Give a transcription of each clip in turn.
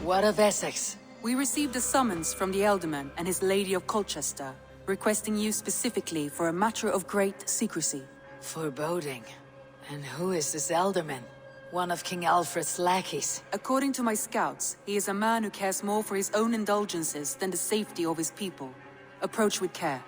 What of Essex? We received a summons from the Alderman and his Lady of Colchester, requesting you specifically for a matter of great secrecy. Foreboding. And who is this Alderman? One of King Alfred's lackeys. According to my scouts, he is a man who cares more for his own indulgences than the safety of his people. Approach with care.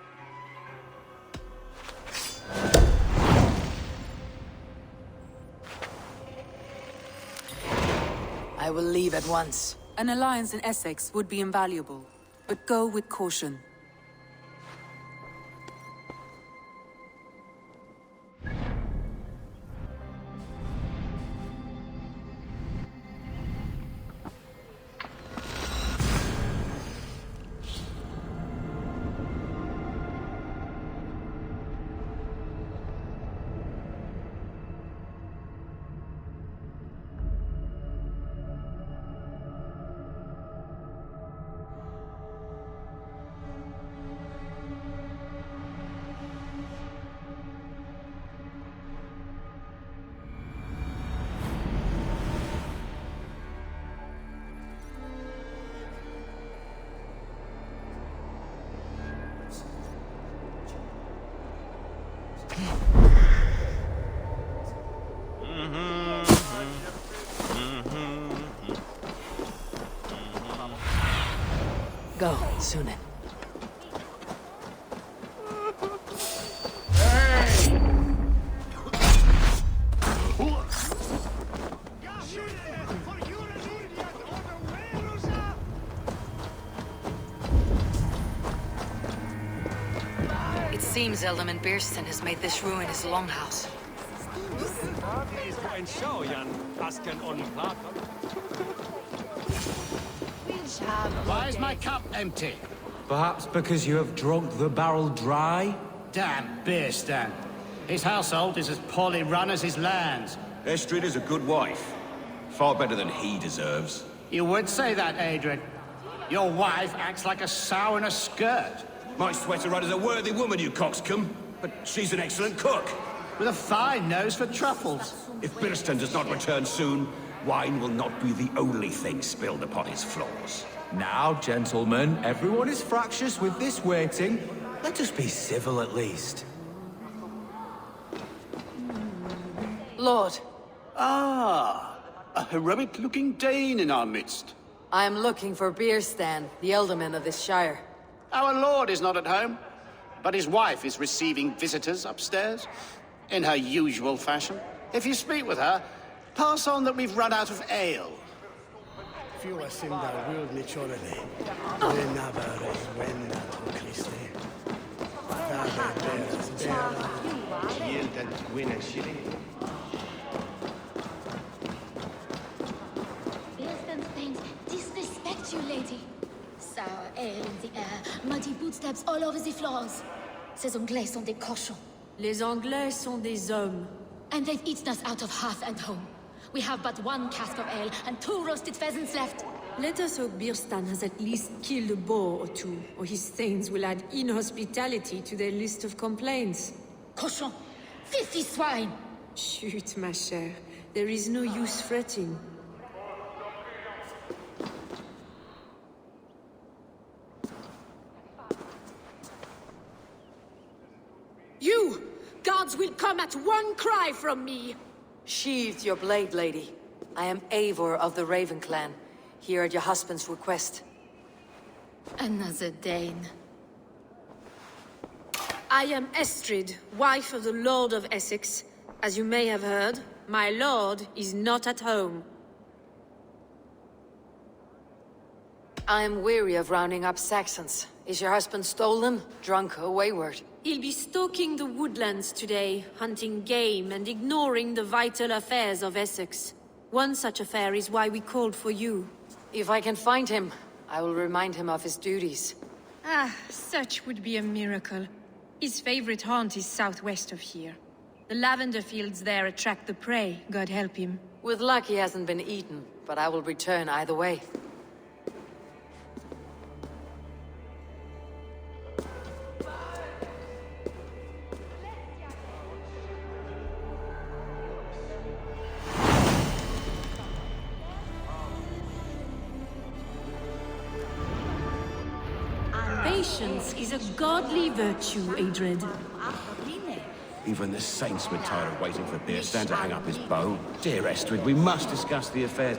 I will leave at once. An alliance in Essex would be invaluable, but go with caution. Go, Sunan. It seems Alderman Beerston has made this ruin his longhouse. Why is my cup empty? Perhaps because you have drunk the barrel dry? Damn Beerstan. His household is as poorly run as his lands. Estrid is a good wife. Far better than he deserves. You would say that, Adrian. Your wife acts like a sow in a skirt. My sweater rider's a worthy woman, you coxcomb. But she's an excellent cook. With a fine nose for truffles. If Birston does not return soon, wine will not be the only thing spilled upon his floors. Now, gentlemen, everyone is fractious with this waiting. Let us be civil at least. Lord, Ah, a heroic-looking Dane in our midst. I am looking for Beerstan, the Alderman of this shire. Our lord is not at home, but his wife is receiving visitors upstairs, in her usual fashion. If you speak with her, pass on that we've run out of ale. Beerstan Thames disrespect you, lady. Sour ale in the air, muddy footsteps all over the floors. Ces Anglais sont des cochons. Les Anglais sont des hommes. And they've eaten us out of hearth and home. We have but one cask of ale and 2 roasted pheasants left. Let us hope Birstan has at least killed a boar or two, or his thanes will add inhospitality to their list of complaints. Cochon! Filthy swine! Chut, ma chère. There is no use fretting. You! Guards will come at one cry from me! Sheathe your blade, lady. I am Eivor of the Raven clan, here at your husband's request. Another Dane. I am Estrid, wife of the Lord of Essex. As you may have heard, my lord is not at home. I am weary of rounding up Saxons. Is your husband stolen, drunk, or wayward? He'll be stalking the woodlands today, hunting game and ignoring the vital affairs of Essex. One such affair is why we called for you. If I can find him, I will remind him of his duties. Ah, such would be a miracle. His favorite haunt is southwest of here. The lavender fields there attract the prey, God help him. With luck he hasn't been eaten, but I will return either way. Patience is a godly virtue, Adred. Even the saints would tire of waiting for Beerstan to hang up his bow. Dear Estrid, we must discuss the affair.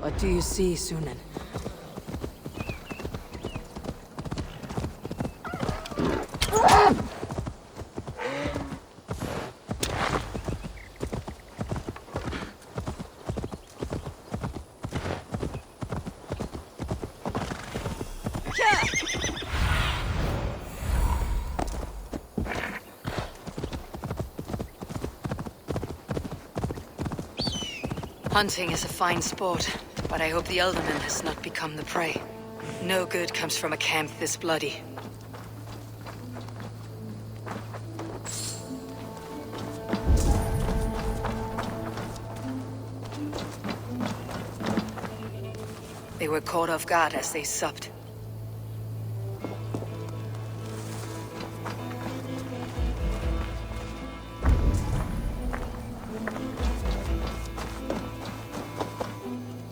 What do you see, Sunan? Hunting is a fine sport, but I hope the Elderman has not become the prey. No good comes from a camp this bloody. They were caught off guard as they supped.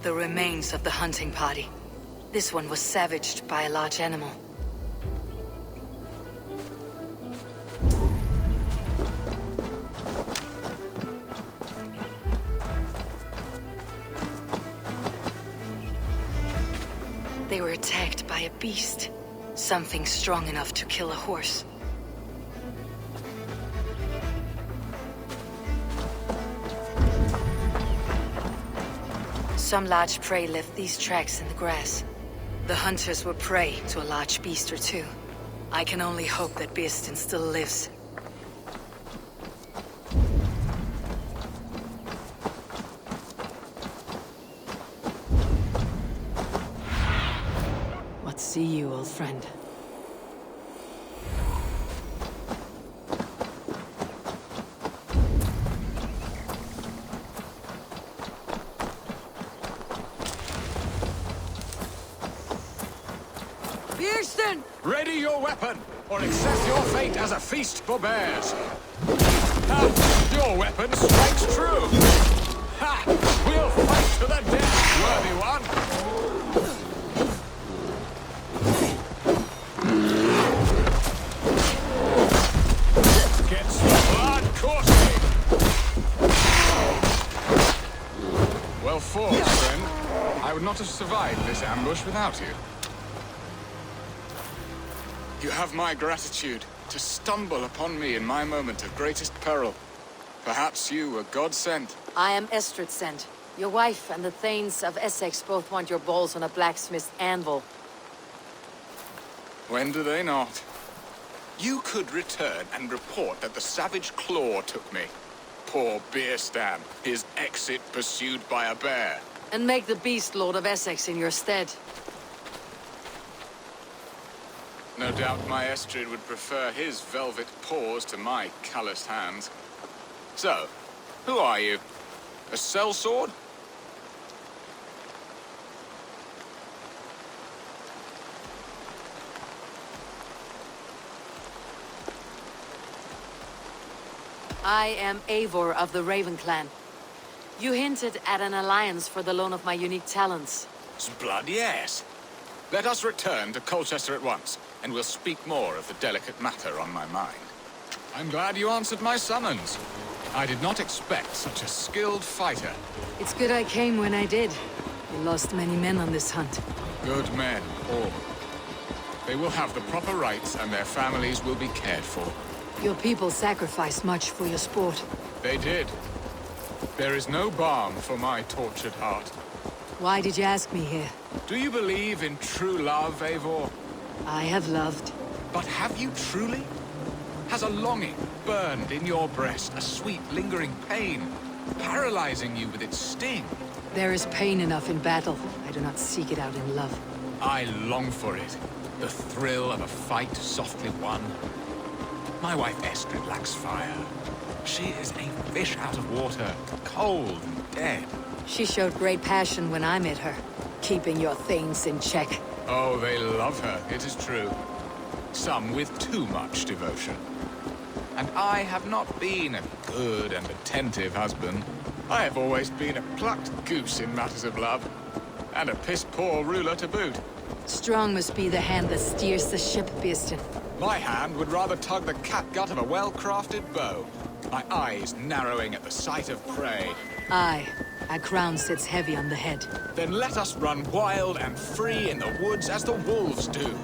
The remains of the hunting party. This one was savaged by a large animal. They were attacked by a beast. Something strong enough to kill a horse. Some large prey left these tracks in the grass. The hunters were prey to a large beast or two. I can only hope that Beerstan still lives. What see you, old friend? Beerstan! Ready your weapon, or accept your fate as a feast for bears. Ha! Your weapon strikes true! Ha! We'll fight to the death, worthy one! Get some blood coursing! Well fought, friend. I would not have survived this ambush without you. You have my gratitude to stumble upon me in my moment of greatest peril. Perhaps you were God sent. I am Estrid sent. Your wife and the Thanes of Essex both want your balls on a blacksmith's anvil. When do they not? You could return and report that the savage claw took me. Poor Beerstan, his exit pursued by a bear. And make the beast Lord of Essex in your stead. No doubt my Estrid would prefer his velvet paws to my calloused hands. So, who are you? A sellsword? I am Eivor of the Raven Clan. You hinted at an alliance for the loan of my unique talents. Blood, yes. Let us return to Colchester at once, and we'll speak more of the delicate matter on my mind. I'm glad you answered my summons. I did not expect such a skilled fighter. It's good I came when I did. We lost many men on this hunt. Good men, all. They will have the proper rights, and their families will be cared for. Your people sacrificed much for your sport. They did. There is no balm for my tortured heart. Why did you ask me here? Do you believe in true love, Eivor? I have loved. But have you truly? Has a longing burned in your breast, a sweet, lingering pain, paralyzing you with its sting? There is pain enough in battle. I do not seek it out in love. I long for it. The thrill of a fight softly won. My wife Estrid lacks fire. She is a fish out of water, cold and dead. She showed great passion when I met her, keeping your things in check. Oh, they love her, it is true. Some with too much devotion. And I have not been a good and attentive husband. I have always been a plucked goose in matters of love. And a piss-poor ruler to boot. Strong must be the hand that steers the ship, Beeston. My hand would rather tug the catgut of a well-crafted bow. My eyes narrowing at the sight of prey. Aye, a crown sits heavy on the head. Then let us run wild and free in the woods as the wolves do.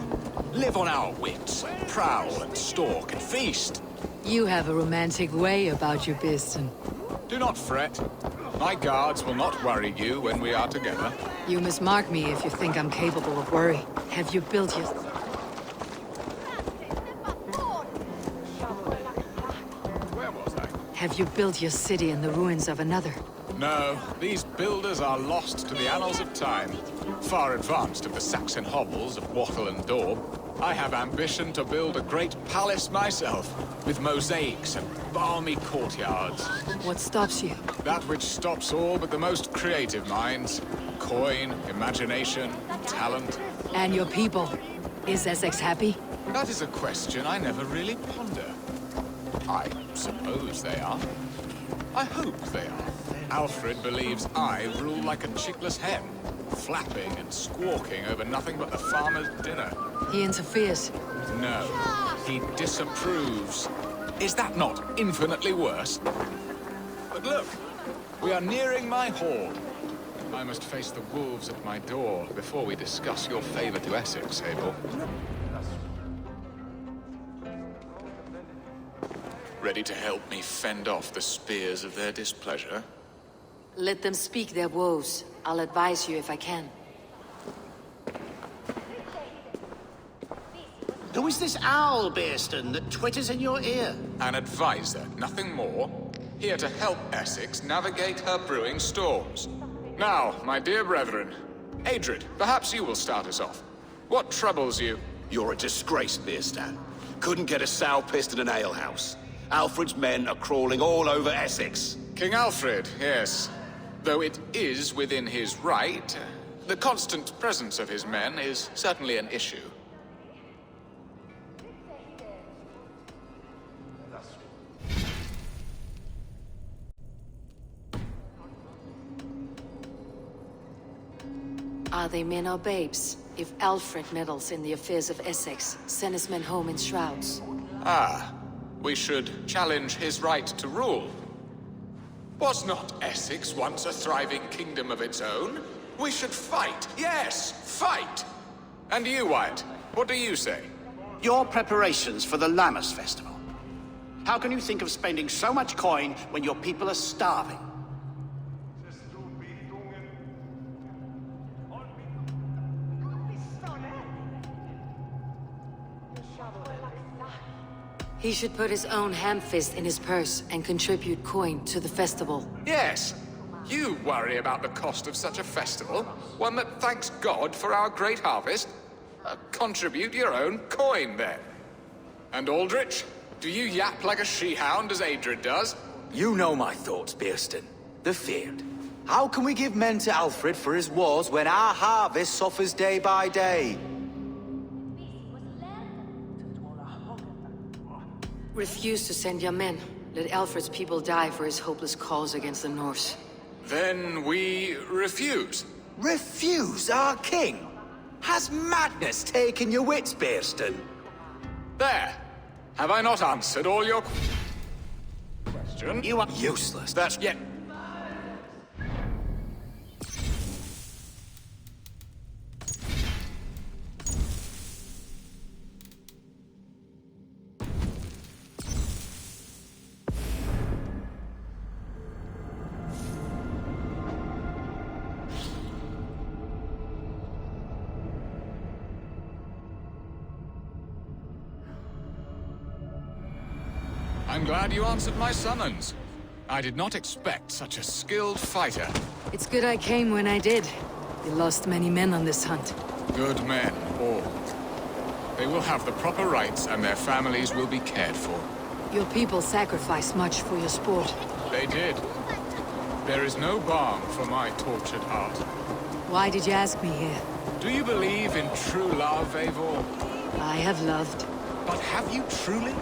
Live on our wits, prowl and stalk and feast. You have a romantic way about you, Beeston. Do not fret. My guards will not worry you when we are together. You must mark me if you think I'm capable of worry. Have you built your... Where was I? Have you built your city in the ruins of another? No, these builders are lost to the annals of time. Far advanced of the Saxon hovels of Wattle and Daub, I have ambition to build a great palace myself, with mosaics and balmy courtyards. What stops you? That which stops all but the most creative minds. Coin, imagination, talent. And your people? Is Essex happy? That is a question I never really ponder. I suppose they are. I hope they are. Alfred believes I rule like a chickless hen, flapping and squawking over nothing but the farmer's dinner. He interferes. No, he disapproves. Is that not infinitely worse? But look, we are nearing my hall. I must face the wolves at my door before we discuss your favor to Essex, Abel. Ready to help me fend off the spears of their displeasure? Let them speak their woes. I'll advise you if I can. Who is this owl, Beeston, that twitters in your ear? An advisor, nothing more. Here to help Essex navigate her brewing storms. Now, my dear brethren, Adrid, perhaps you will start us off. What troubles you? You're a disgrace, Beerstan. Couldn't get a sow pissed in an alehouse. Alfred's men are crawling all over Essex. King Alfred, yes. Though it is within his right, the constant presence of his men is certainly an issue. Are they men or babes? If Alfred meddles in the affairs of Essex, send his men home in shrouds. Ah, we should challenge his right to rule. Was not Essex once a thriving kingdom of its own? We should fight, yes, fight! And you, Wyatt, what do you say? Your preparations for the Lammas festival. How can you think of spending so much coin when your people are starving? He should put his own ham fist in his purse and contribute coin to the festival. Yes, you worry about the cost of such a festival, one that thanks God for our great harvest. Contribute your own coin, then. And Aldrich, do you yap like a she-hound as Adrid does? You know my thoughts, Beerston. The feared. How can we give men to Alfred for his wars when our harvest suffers day by day? Refuse to send your men. Let Alfred's people die for his hopeless cause against the Norse. Then we refuse. Refuse our king? Has madness taken your wits, Beerston? There. Have I not answered all your questions? You are Useless. That's yet. I'm glad you answered my summons. I did not expect such a skilled fighter. It's good I came when I did. We lost many men on this hunt. Good men, all. They will have the proper rights and their families will be cared for. Your people sacrificed much for your sport. They did. There is no balm for my tortured heart. Why did you ask me here? Do you believe in true love, Eivor? I have loved. But have you truly?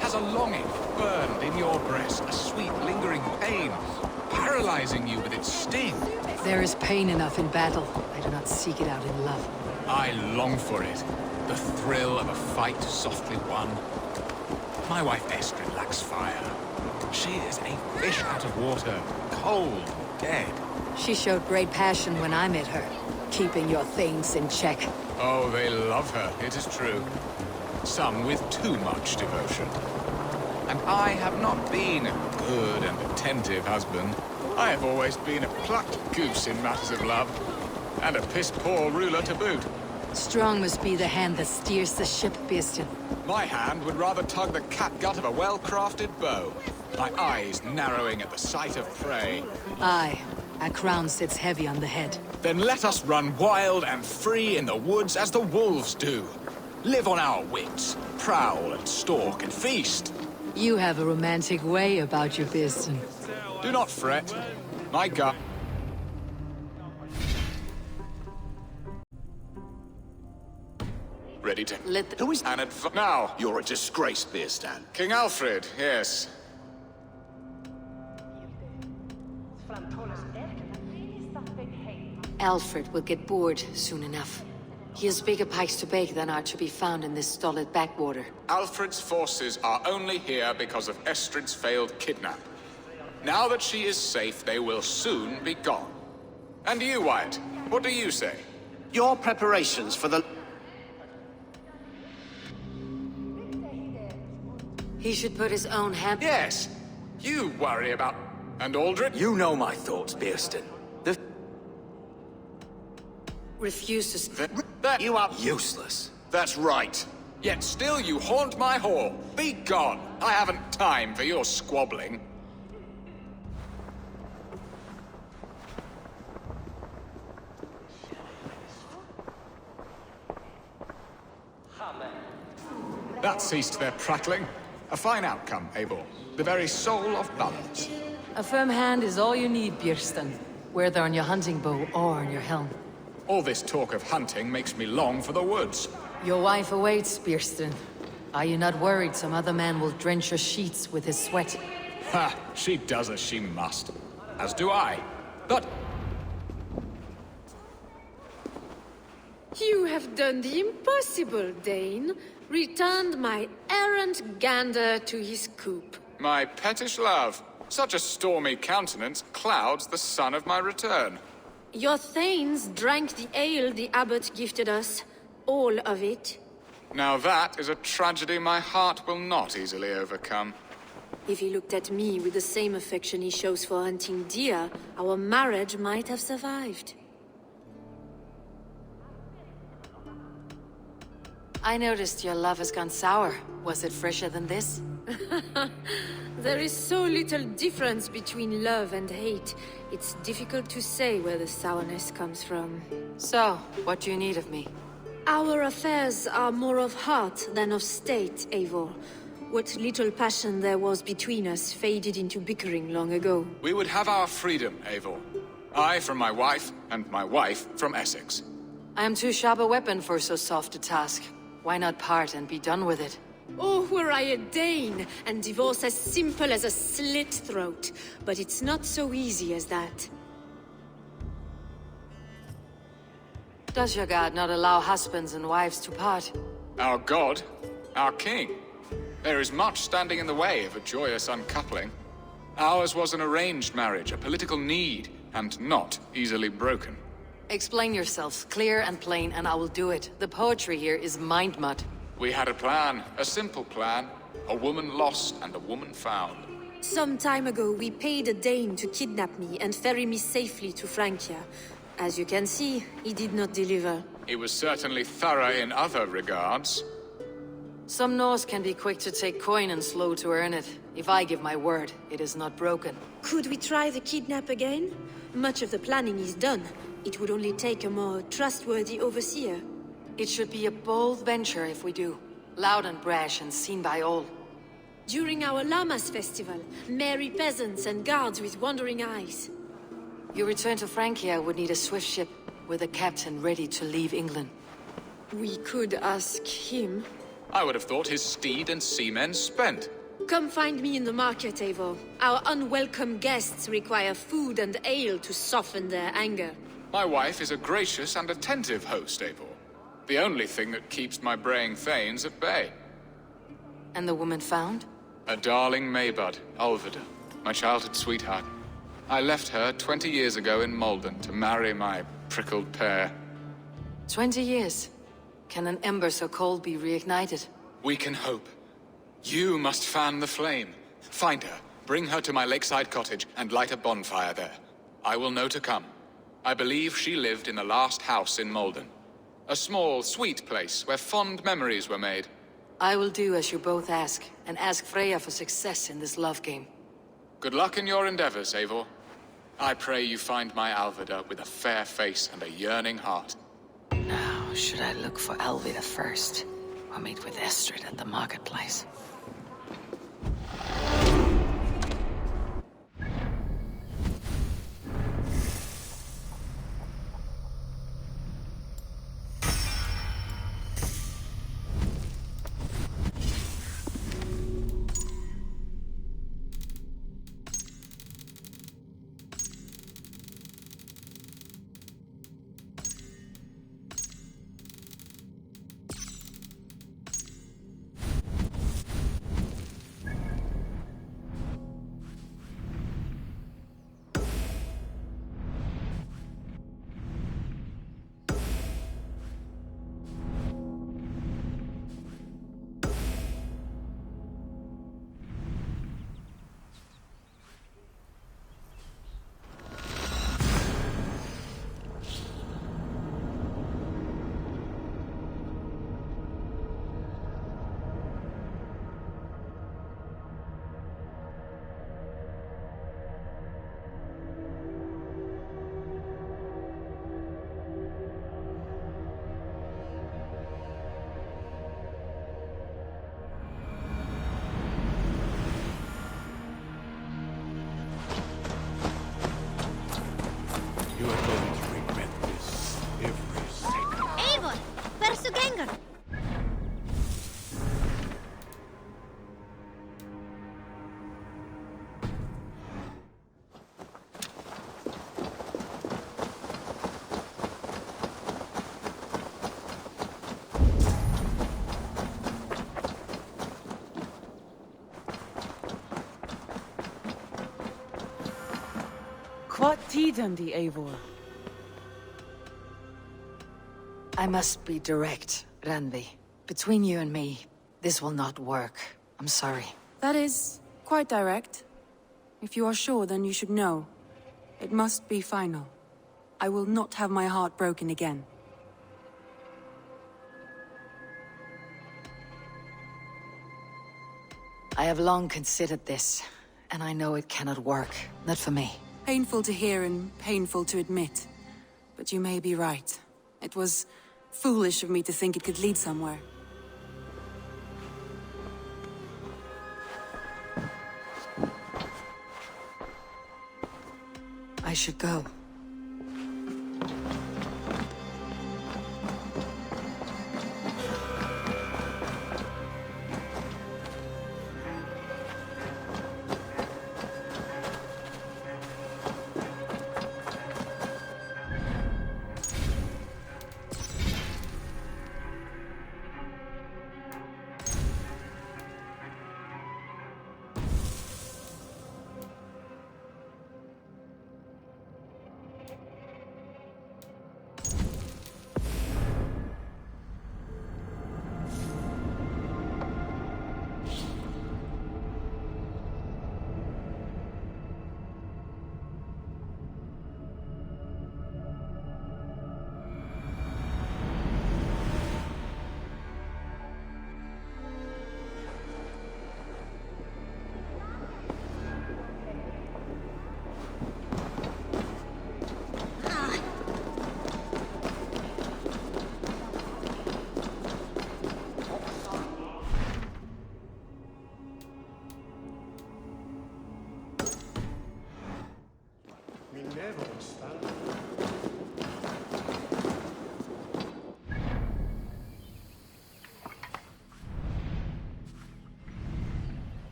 Has a longing burned in your breast, a sweet, lingering pain, paralyzing you with its sting? There is pain enough in battle. I do not seek it out in love. I long for it. The thrill of a fight softly won. My wife Estrid lacks fire. She is a fish out of water, cold, dead. She showed great passion when I met her, keeping your things in check. Oh, they love her, it is true. Some with too much devotion. And I have not been a good and attentive husband. I have always been a plucked goose in matters of love. And a piss-poor ruler to boot. Strong must be the hand that steers the ship, Birsten. My hand would rather tug the catgut of a well-crafted bow. My eyes narrowing at the sight of prey. Aye, a crown sits heavy on the head. Then let us run wild and free in the woods as the wolves do. Live on our wits, prowl and stalk and feast. You have a romantic way about you, Birsten. Do not fret. My gut... Ready to... Who is... Now! You're a disgrace, Beerstan. King Alfred, yes. Alfred will get bored soon enough. He has bigger pikes to bake than are to be found in this stolid backwater. Alfred's forces are only here because of Estrid's failed kidnap. Now that she is safe, they will soon be gone. And you, Wyatt, what do you say? Your preparations for the... He should put his own hand... Yes! You worry about... And Aldred? You know my thoughts, Birsten. The... Refuse to... That... You are... useless. That's right. Yet still you haunt my hall. Be gone! I haven't time for your squabbling. That ceased their prattling. A fine outcome, Eivor. The very soul of balance. A firm hand is all you need, Birsten. Whether on your hunting bow or on your helm. All this talk of hunting makes me long for the woods. Your wife awaits, Birsten. Are you not worried some other man will drench your sheets with his sweat? Ha! She does as she must. As do I. But... You have done the impossible, Dane. Returned my errant gander to his coop. My pettish love. Such a stormy countenance clouds the sun of my return. Your thanes drank the ale the abbot gifted us. All of it. Now that is a tragedy my heart will not easily overcome. If he looked at me with the same affection he shows for hunting deer, our marriage might have survived. I noticed your love has gone sour. Was it fresher than this? There is so little difference between love and hate. It's difficult to say where the sourness comes from. So, what do you need of me? Our affairs are more of heart than of state, Eivor. What little passion there was between us faded into bickering long ago. We would have our freedom, Eivor. I from my wife, and my wife from Essex. I am too sharp a weapon for so soft a task. Why not part and be done with it? Oh, were I a Dane, and divorce as simple as a slit throat. But it's not so easy as that. Does your god not allow husbands and wives to part? Our god? Our king? There is much standing in the way of a joyous uncoupling. Ours was an arranged marriage, a political need, and not easily broken. Explain yourselves, clear and plain, and I will do it. The poetry here is mind mud. We had a plan, a simple plan. A woman lost and a woman found. Some time ago, we paid a Dane to kidnap me and ferry me safely to Francia. As you can see, he did not deliver. He was certainly thorough in other regards. Some Norse can be quick to take coin and slow to earn it. If I give my word, it is not broken. Could we try the kidnap again? Much of the planning is done. It would only take a more trustworthy overseer. It should be a bold venture if we do. Loud and brash and seen by all. During our Llamas festival, merry peasants and guards with wandering eyes. Your return to Francia would need a swift ship, with a captain ready to leave England. We could ask him. I would have thought his steed and seamen spent. Come find me in the market, Eivor. Our unwelcome guests require food and ale to soften their anger. My wife is a gracious and attentive host, Eivor. The only thing that keeps my braying thanes at bay. And the woman found? A darling Maybud, Alvida, my childhood sweetheart. I left her 20 years ago in Malden to marry my prickled pear. 20 years? Can an ember so cold be reignited? We can hope. You must fan the flame. Find her, bring her to my lakeside cottage, and light a bonfire there. I will know to come. I believe she lived in the last house in Malden. A small, sweet place where fond memories were made. I will do as you both ask, and ask Freya for success in this love game. Good luck in your endeavors, Eivor. I pray you find my Alvida with a fair face and a yearning heart. Now, should I look for Alvida first, or meet with Estrid at the marketplace? You are going to regret this every second. Eivor! Hversu gengur? What tiden the Eivor? I must be direct, Randvi. Between you and me, this will not work. I'm sorry. That is quite direct. If you are sure, then you should know. It must be final. I will not have my heart broken again. I have long considered this, and I know it cannot work. Not for me. Painful to hear and painful to admit. But you may be right. It was foolish of me to think it could lead somewhere. I should go.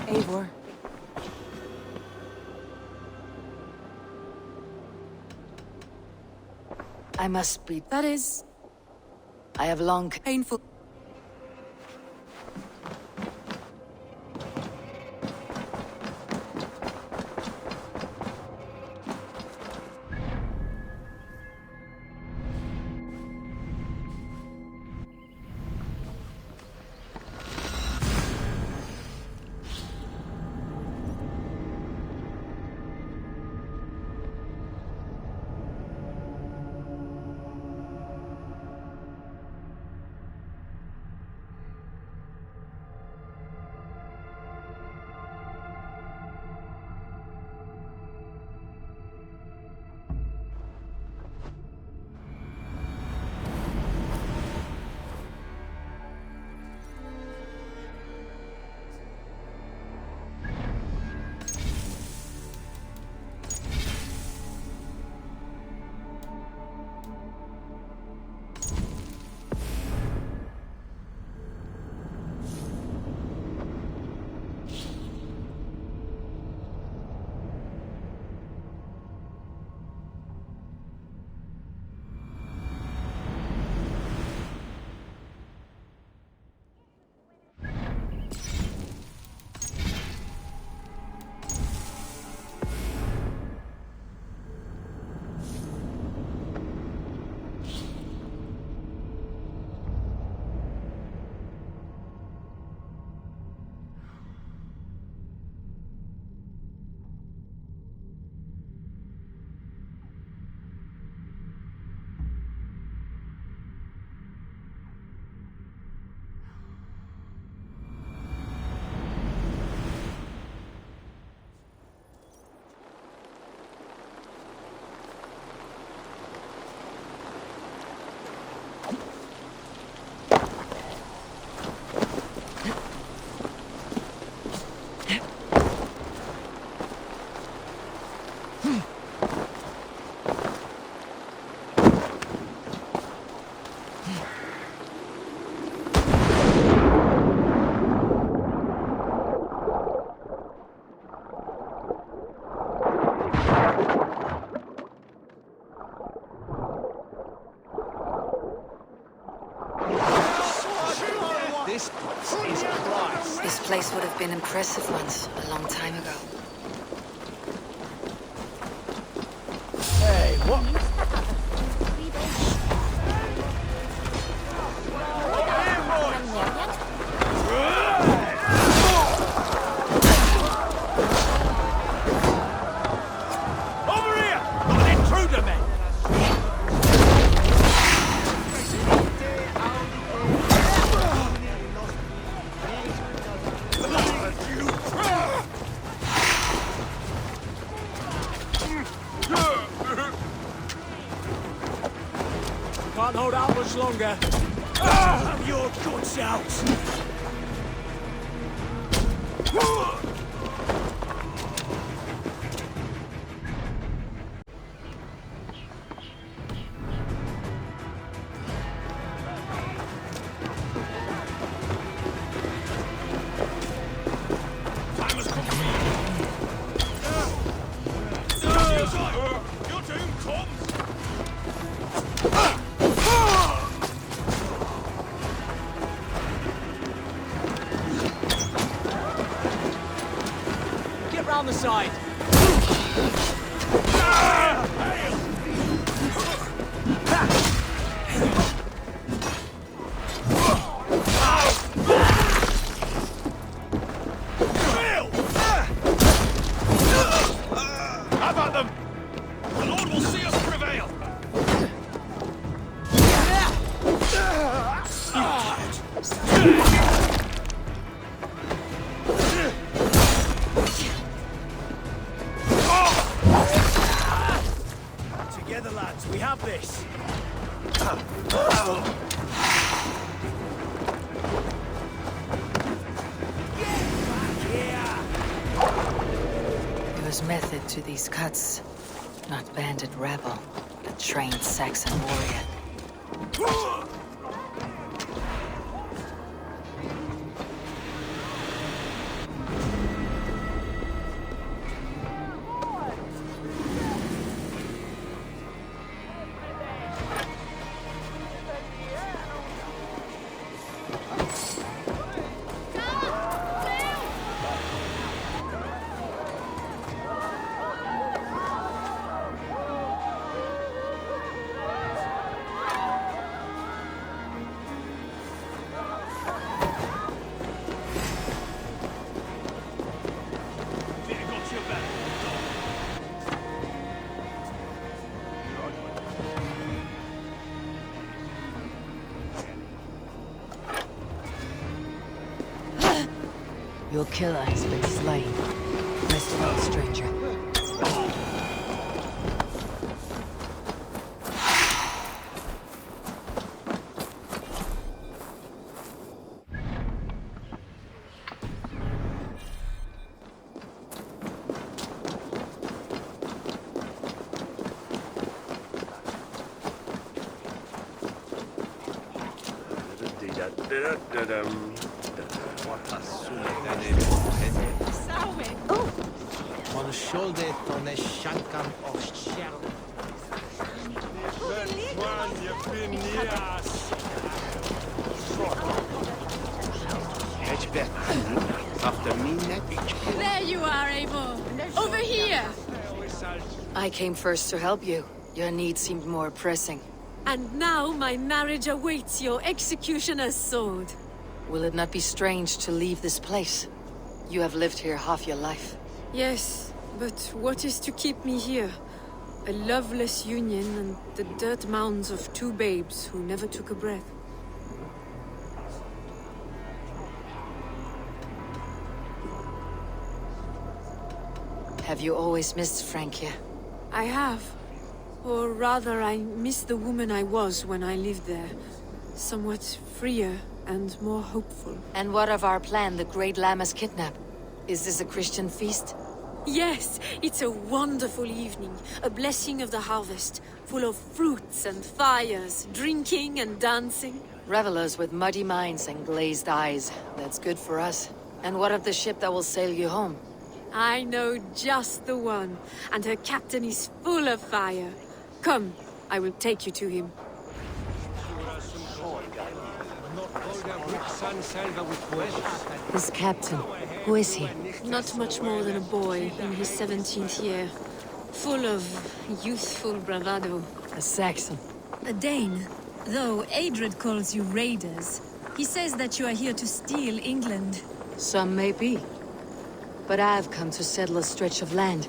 Eivor. I must be... That is I have long... painful. This place would have been impressive once, a long time ago. Hey, what? Over here! An intruder, man! Can't hold out much longer. Have your guts out! side! How about them? The Lord will see us prevail! Together, lads, we have this! There was method to these cuts. Not bandit rebel, but a trained Saxon warrior. Your killer has been slain. Rest well, stranger. There you are, Abel. Over here. I came first to help you. Your need seemed more pressing. And now my marriage awaits your executioner's sword. Will it not be strange to leave this place? You have lived here half your life. Yes, but what is to keep me here? A loveless union and the dirt mounds of two babes who never took a breath. Have you always missed Francia? I have. Or rather, I miss the woman I was when I lived there. Somewhat freer and more hopeful. And what of our plan, the Great Lammas kidnap? Is this a Christian feast? Yes, it's a wonderful evening. A blessing of the harvest, full of fruits and fires, drinking and dancing. Revelers with muddy minds and glazed eyes. That's good for us. And what of the ship that will sail you home? I know just the one, and her captain is full of fire. Come, I will take you to him. This captain, who is he? Not much more than a boy in his 17th year. Full of youthful bravado. A Saxon. A Dane. Though Adred calls you raiders. He says that you are here to steal England. Some may be. But I've come to settle a stretch of land.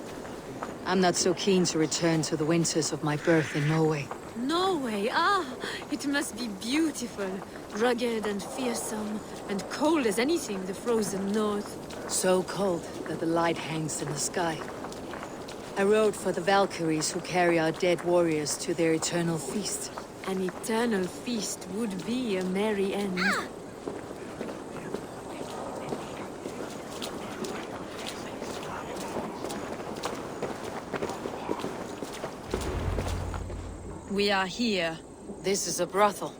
I'm not so keen to return to the winters of my birth in Norway. Norway? Ah, it must be beautiful. Rugged and fearsome, and cold as anything the frozen north. So cold that the light hangs in the sky. I rode for the Valkyries who carry our dead warriors to their eternal feast. An eternal feast would be a merry end. We are here. This is a brothel.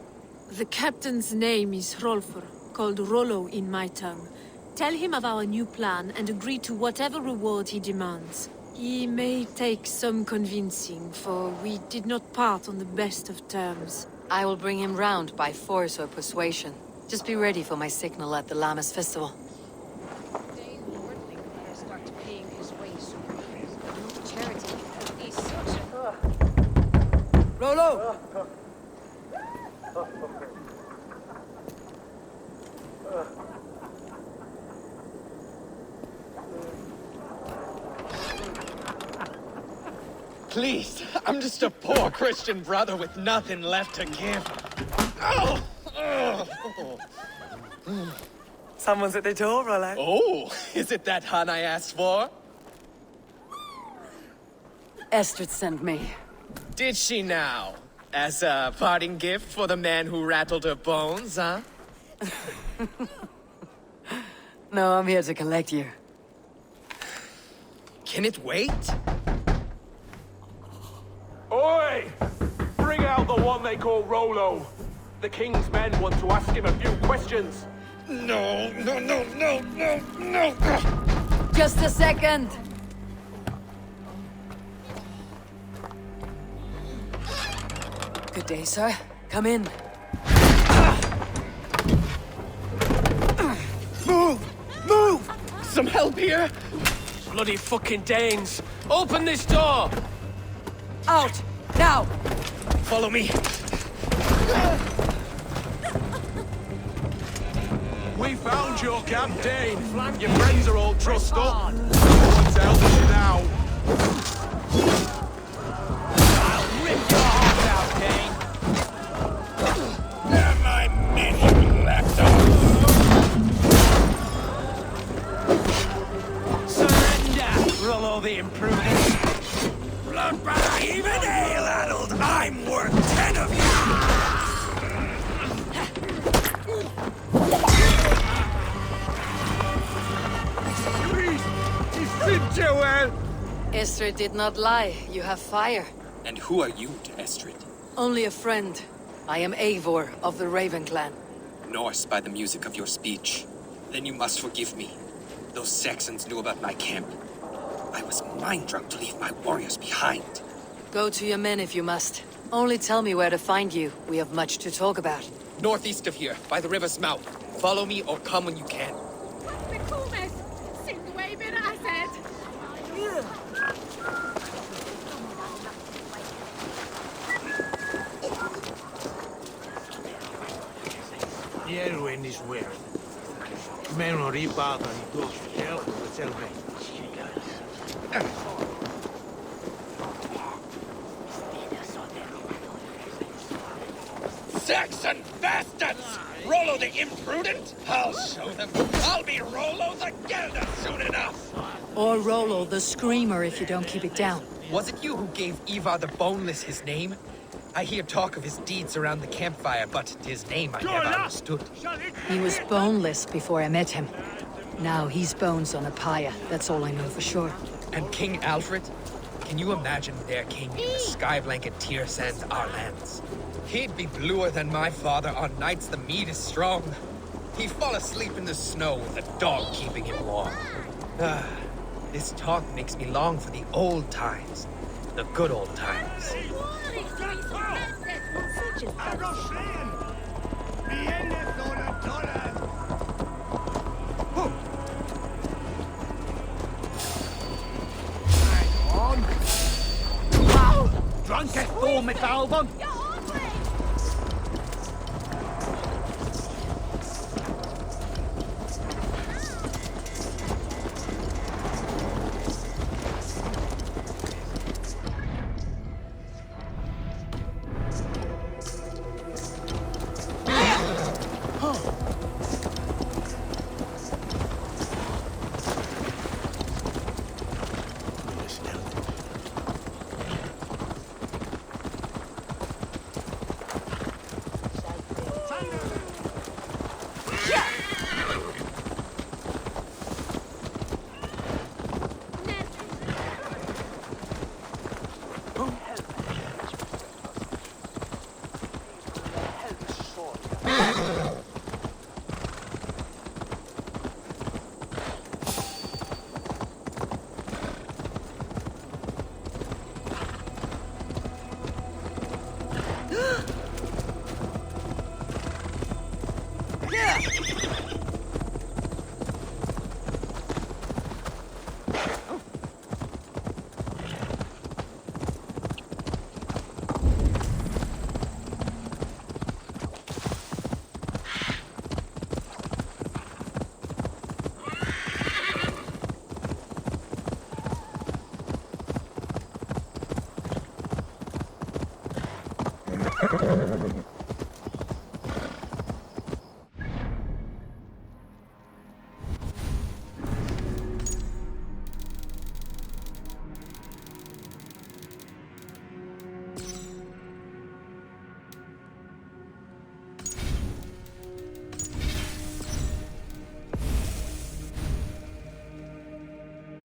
The captain's name is Hrolfr, called Rollo in my tongue. Tell him of our new plan and agree to whatever reward he demands. He may take some convincing, for we did not part on the best of terms. I will bring him round by force or persuasion. Just be ready for my signal at the Lammas festival. Dane Lordling better start paying his way Go! Please, I'm just a poor Christian brother with nothing left to give. Oh! Someone's at the door, Rollo. Oh, is it that hun I asked for? Estrid sent me. Did she now? As a parting gift for the man who rattled her bones, huh? No, I'm here to collect you. Can it wait? Oi! Bring out the one they call Rollo. The king's men want to ask him a few questions. No. Just a second. Good day, sir. Come in. Move! Some help here? Bloody fucking Danes! Open this door! Out! Now! Follow me. We found your camp, Dane. Your friends are all trussed up. No one's helping you now. I'll rip your heart out, Dane. Am I many left Surrender, Rollo the Imprudent. Bloodbath, even ale-addled, I'm worth 10 of you! Estrid did not lie. You have fire. And who are you to Estrid? Only a friend. I am Eivor of the Raven clan. Norse by the music of your speech. Then you must forgive me. Those Saxons knew about my camp. I was mind-drunk to leave my warriors behind. Go to your men if you must. Only tell me where to find you. We have much to talk about. Northeast of here, by the river's mouth. Follow me or come when you can. Erwin is where? Meno ripada ni dos help with selve. Saxon bastards! Rollo the Imprudent? I'll show them. I'll be Rollo the Gelder soon enough! Or Rollo the Screamer if you don't keep it down. Was it you who gave Ivar the Boneless his name? I hear talk of his deeds around the campfire, but his name I never understood. He was boneless before I met him. Now he's bones on a pyre. That's all I know for sure. And King Alfred? Can you imagine their king in the sky blanket tear sands our lands? He'd be bluer than my father on nights the mead is strong. He'd fall asleep in the snow with a dog keeping him warm. This talk makes me long for the old times. The good old times. Drunken fool, McAlbon!